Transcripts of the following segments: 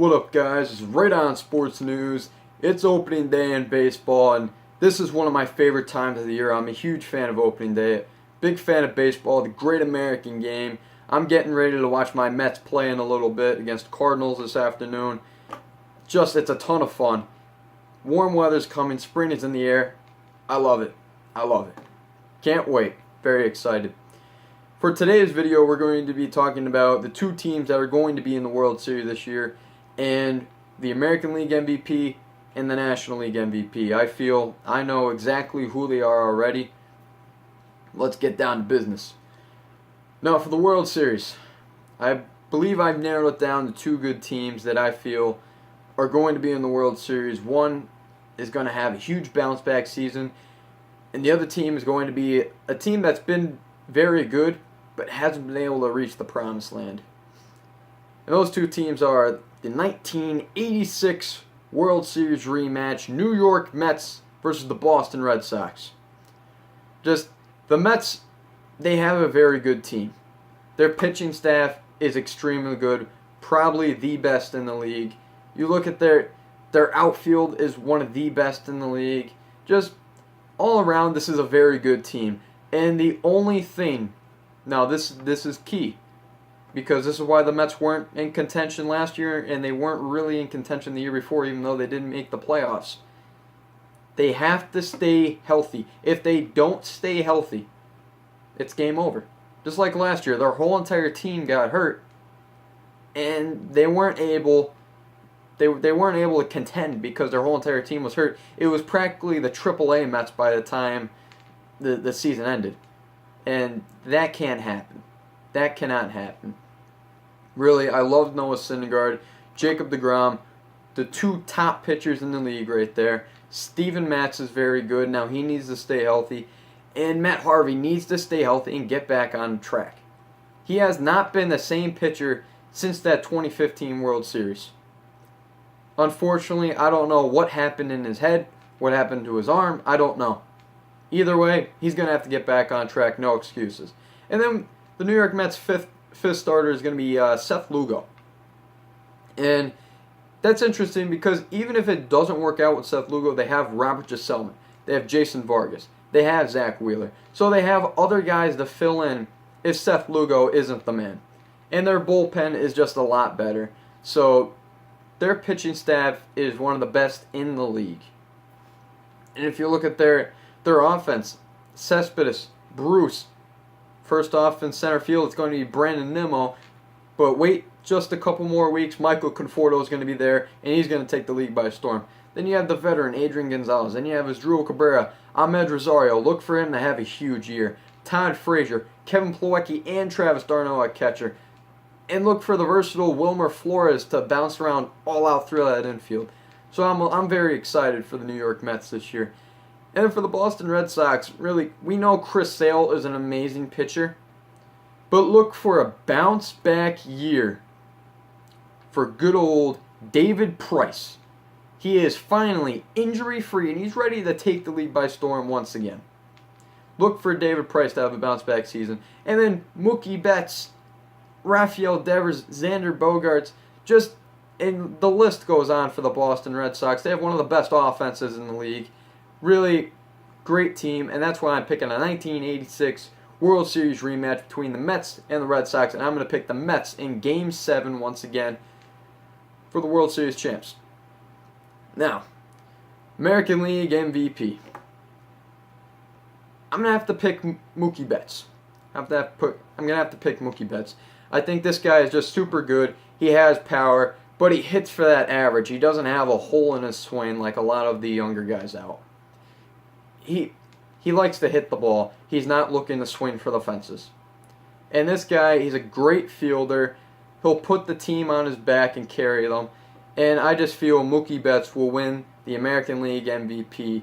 What up, guys? It's Right On Sports News. It's opening day in baseball, and this is one of my favorite times of the year. I'm a huge fan of opening day, big fan of baseball, the great American game. I'm getting ready to watch my Mets play in a little bit against Cardinals this afternoon. It's a ton of fun. Warm weather's coming, spring is in the air. I love it. I love it. Can't wait. Very excited. For today's video, we're going to be talking about the two teams that are going to be in the World Series this year, and the American League MVP and the National League MVP. I know exactly who they are already. Let's get down to business. Now, for the World Series, I believe I've narrowed it down to two good teams that I feel are going to be in the World Series. One is going to have a huge bounce back season, and the other team is going to be a team that's been very good but hasn't been able to reach the promised land. And those two teams are the 1986 World Series rematch, New York Mets versus the Boston Red Sox. The Mets, they have a very good team. Their pitching staff is extremely good, probably the best in the league. You look at their outfield is one of the best in the league. Just all around, this is a very good team. And the only thing, now this is key, because this is why the Mets weren't in contention last year, and they weren't really in contention the year before, even though they didn't make the playoffs. They have to stay healthy. If they don't stay healthy, it's game over. Just like last year, their whole entire team got hurt, and they weren't able to contend because their whole entire team was hurt. It was practically the AAA Mets by the time the season ended. And that can't happen. That cannot happen. Really, I love Noah Syndergaard, Jacob deGrom, the two top pitchers in the league right there. Steven Matz is very good. Now he needs to stay healthy. And Matt Harvey needs to stay healthy and get back on track. He has not been the same pitcher since that 2015 World Series. Unfortunately, I don't know what happened in his head, what happened to his arm, I don't know. Either way, he's going to have to get back on track, no excuses. And then the New York Mets' fifth starter is going to be Seth Lugo. And that's interesting because even if it doesn't work out with Seth Lugo, they have Robert Gsellman, they have Jason Vargas, they have Zach Wheeler. So they have other guys to fill in if Seth Lugo isn't the man. And their bullpen is just a lot better. So their pitching staff is one of the best in the league. And if you look at their offense, Cespedes, Bruce, first off in center field, it's going to be Brandon Nimmo. But wait just a couple more weeks, Michael Conforto is going to be there, and he's going to take the league by storm. Then you have the veteran, Adrian Gonzalez. Then you have Asdrubal Cabrera, Ahmed Rosario. Look for him to have a huge year. Todd Frazier, Kevin Plawecki, and Travis d'Arnaud at catcher. And look for the versatile Wilmer Flores to bounce around all out through that infield. So I'm very excited for the New York Mets this year. And for the Boston Red Sox, really, we know Chris Sale is an amazing pitcher, but look for a bounce-back year for good old David Price. He is finally injury-free, and he's ready to take the league by storm once again. Look for David Price to have a bounce-back season. And then Mookie Betts, Rafael Devers, Xander Bogaerts, and the list goes on for the Boston Red Sox. They have one of the best offenses in the league. Really great team, and that's why I'm picking a 1986 World Series rematch between the Mets and the Red Sox, and I'm going to pick the Mets in Game 7 once again for the World Series champs. Now, American League MVP. I'm going to have to pick Mookie Betts. I'm going to have to pick Mookie Betts. I think this guy is just super good. He has power, but he hits for that average. He doesn't have a hole in his swing like a lot of the younger guys out. He likes to hit the ball. He's not looking to swing for the fences. And this guy, he's a great fielder. He'll put the team on his back and carry them. And I just feel Mookie Betts will win the American League MVP.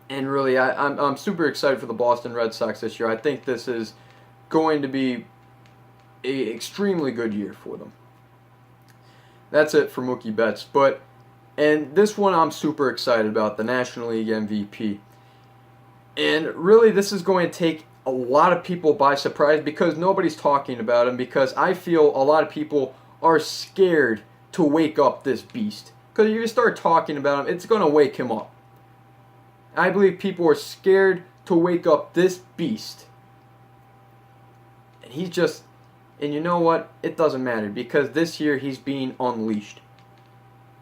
And really, I'm super excited for the Boston Red Sox this year. I think this is going to be an extremely good year for them. That's it for Mookie Betts. And this one I'm super excited about, the National League MVP. And really, this is going to take a lot of people by surprise because nobody's talking about him, because I feel a lot of people are scared to wake up this beast. Because if you start talking about him, it's going to wake him up. I believe people are scared to wake up this beast. And he's just, and you know what? It doesn't matter because this year he's being unleashed.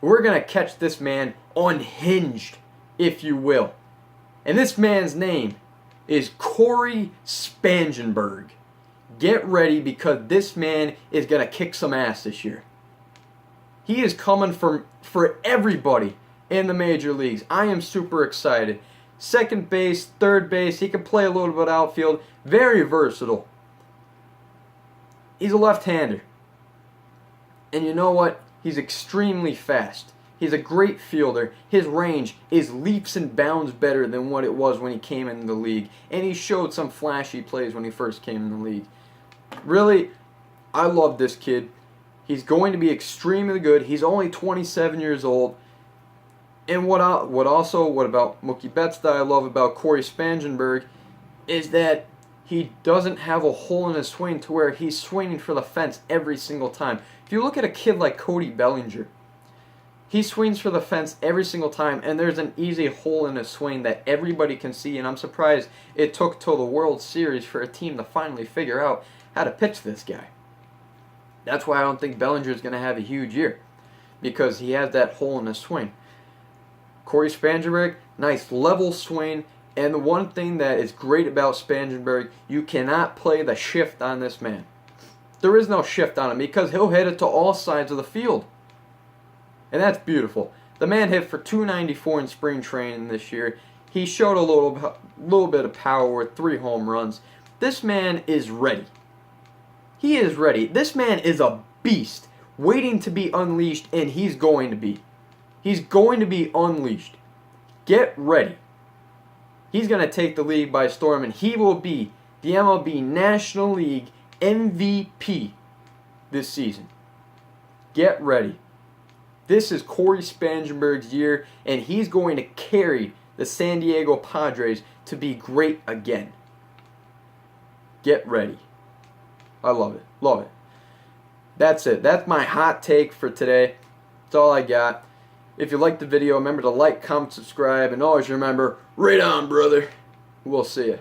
We're going to catch this man unhinged, if you will. And this man's name is Cory Spangenberg. Get ready because this man is going to kick some ass this year. He is coming for everybody in the major leagues. I am super excited. Second base, third base, he can play a little bit outfield. Very versatile. He's a left-hander. And you know what? He's extremely fast. He's a great fielder. His range is leaps and bounds better than what it was when he came into the league. And he showed some flashy plays when he first came in the league. Really, I love this kid. He's going to be extremely good. He's only 27 years old. And what about Mookie Betts that I love about Cory Spangenberg is that he doesn't have a hole in his swing to where he's swinging for the fence every single time. If you look at a kid like Cody Bellinger, he swings for the fence every single time, and there's an easy hole in his swing that everybody can see, and I'm surprised it took till the World Series for a team to finally figure out how to pitch this guy. That's why I don't think Bellinger is going to have a huge year, because he has that hole in his swing. Cory Spangenberg, nice level swing, and the one thing that is great about Spangenberg, you cannot play the shift on this man. There is no shift on him because he'll hit it to all sides of the field. And that's beautiful. The man hit for .294 in spring training this year. He showed a little bit of power with 3 home runs. This man is ready. He is ready. This man is a beast waiting to be unleashed, and he's going to be. He's going to be unleashed. Get ready. He's going to take the league by storm, and he will be the MLB National League MVP this season. Get ready. This is Cory Spangenberg's year, and he's going to carry the San Diego Padres to be great again. Get ready. I love it. Love it. That's it. That's my hot take for today. That's all I got. If you liked the video, remember to like, comment, subscribe, and always remember, right on, brother. We'll see you.